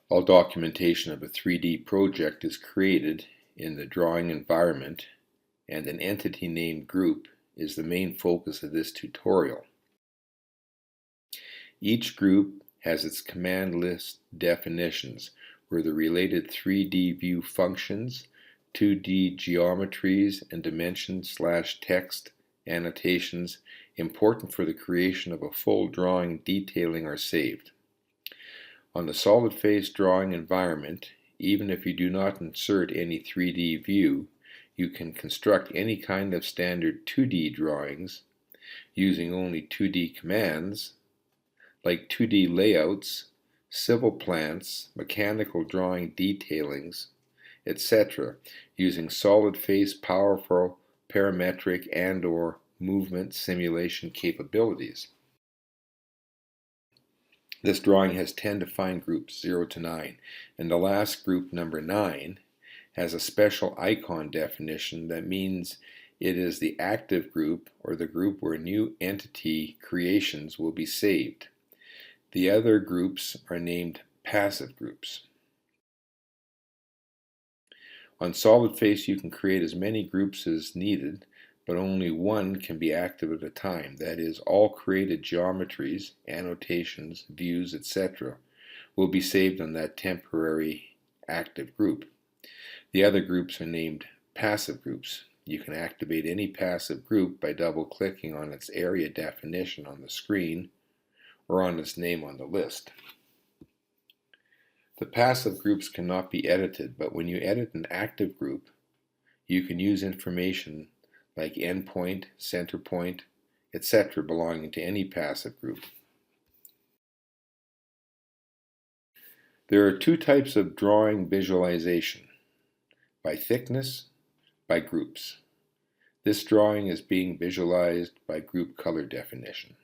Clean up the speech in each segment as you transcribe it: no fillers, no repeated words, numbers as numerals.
All documentation of a 3D project is created in the drawing environment, and an entity named group is the main focus of this tutorial. Each group has its command list definitions where the related 3D view functions, 2D geometries, and dimension/text annotations important for the creation of a full drawing detailing are saved. On the SolidFace drawing environment, even if you do not insert any 3D view, you can construct any kind of standard 2D drawings using only 2D commands like 2D layouts, civil plants, mechanical drawing detailings, etc., using SolidFace powerful parametric and/or movement simulation capabilities. This drawing has 10 defined groups, 0 to 9, and the last group, number 9, has a special icon definition that means it is the active group, or the group where new entity creations will be saved. The other groups are named passive groups. On SolidFace you can create as many groups as needed, but only one can be active at a time. That is, all created geometries, annotations, views, etc. will be saved on that temporary active group. The other groups are named passive groups. You can activate any passive group by double-clicking on its area definition on the screen or on its name on the list. The passive groups cannot be edited, but when you edit an active group, you can use information like endpoint, center point, etc. belonging to any passive group. There are two types of drawing visualization: by thickness, by groups. This drawing is being visualized by group color definition.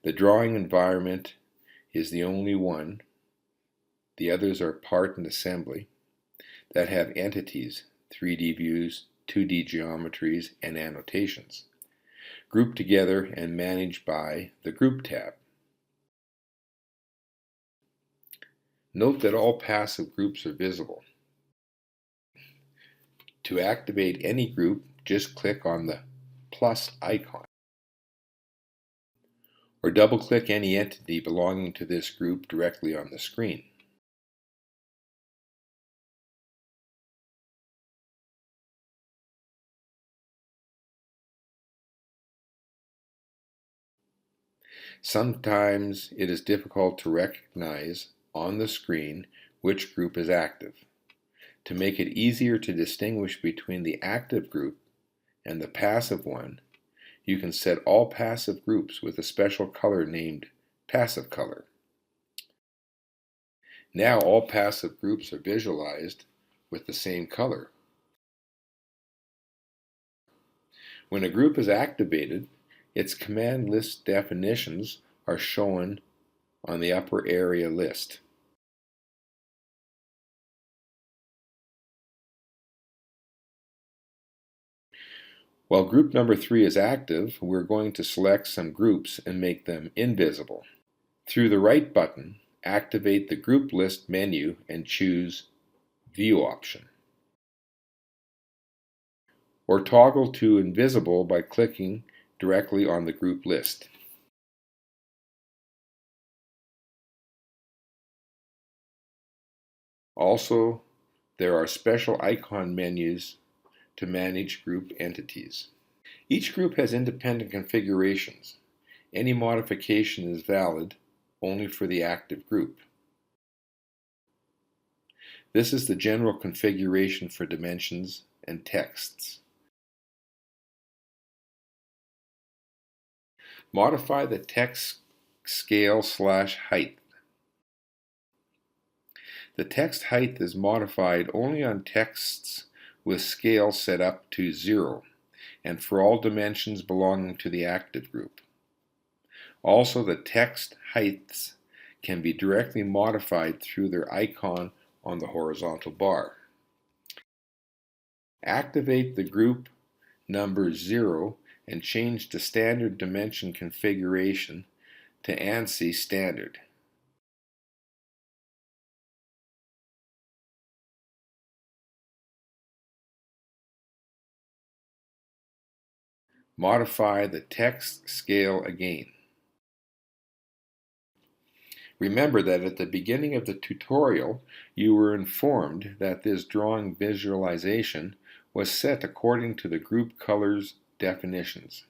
The drawing environment is the only one, the others are part and assembly, that have entities, 3D views, 2D geometries, and annotations, grouped together and managed by the Group tab. Note that all passive groups are visible. To activate any group, just click on the plus icon, or double-click any entity belonging to this group directly on the screen. Sometimes it is difficult to recognize on the screen which group is active. To make it easier to distinguish between the active group and the passive one, you can set all passive groups with a special color named passive color. Now all passive groups are visualized with the same color. When a group is activated, its command list definitions are shown on the upper area list. While group number 3 is active, we're going to select some groups and make them invisible. Through the right button, activate the group list menu and choose View option. Or toggle to invisible by clicking directly on the group list. Also, there are special icon menus to manage group entities. Each group has independent configurations. Any modification is valid only for the active group. This is the general configuration for dimensions and texts. Modify the text scale/height. The text height is modified only on texts with scale set up to 0 and for all dimensions belonging to the active group. Also, the text heights can be directly modified through their icon on the horizontal bar. Activate the group number 0 and change the standard dimension configuration to ANSI standard. Modify the text scale again. Remember that at the beginning of the tutorial, you were informed that this drawing visualization was set according to the group colors definitions.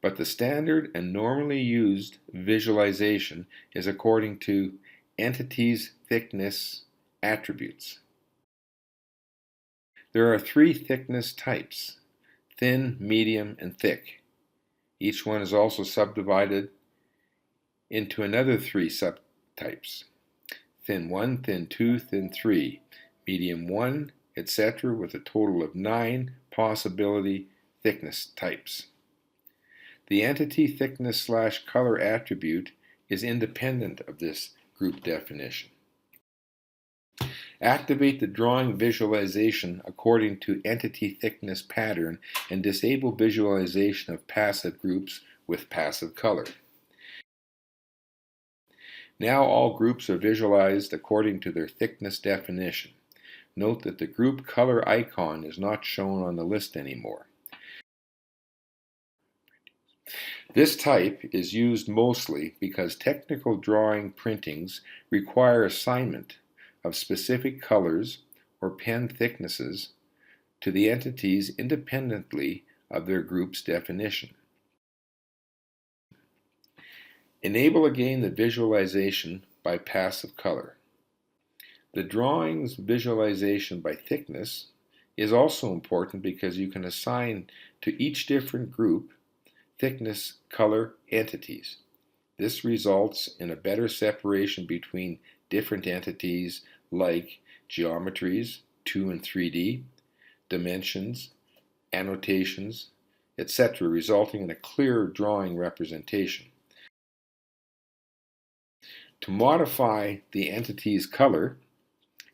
But the standard and normally used visualization is according to entities thickness attributes. There are 3 thickness types: thin, medium, and thick. Each one is also subdivided into another 3 subtypes: thin 1, thin 2, thin 3, medium 1, etc., with a total of 9 possibility thickness types. The entity thickness/color attribute is independent of this group definition. Activate the drawing visualization according to entity thickness pattern and disable visualization of passive groups with passive color. Now all groups are visualized according to their thickness definition. Note that the group color icon is not shown on the list anymore. This type is used mostly because technical drawing printings require assignment of specific colors or pen thicknesses to the entities independently of their group's definition. Enable again the visualization by passive color. The drawing's visualization by thickness is also important because you can assign to each different group thickness color entities. This results in a better separation between different entities like geometries, 2 and 3D, dimensions, annotations, etc., resulting in a clearer drawing representation. To modify the entity's color,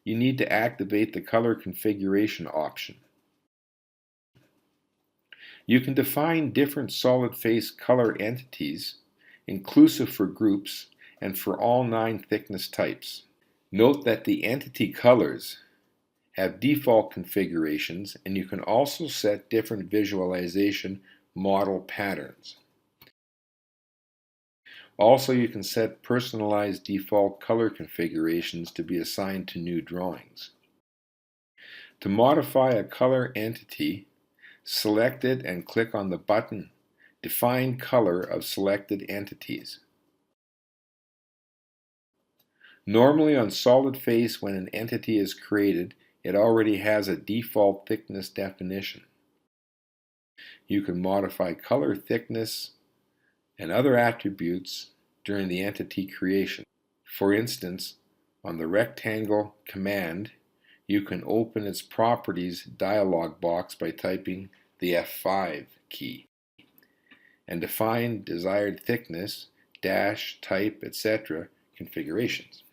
you need to activate the color configuration option. You can define different SolidFace color entities, inclusive for groups and for all 9 thickness types. Note that the entity colors have default configurations, and you can also set different visualization model patterns. Also, you can set personalized default color configurations to be assigned to new drawings. To modify a color entity, select it and click on the button Define Color of Selected Entities. Normally on SolidFace, when an entity is created, it already has a default thickness definition. You can modify color thickness and other attributes during the entity creation. For instance, on the rectangle command, you can open its properties dialog box by typing the F5 key and define desired thickness, dash, type, etc. configurations.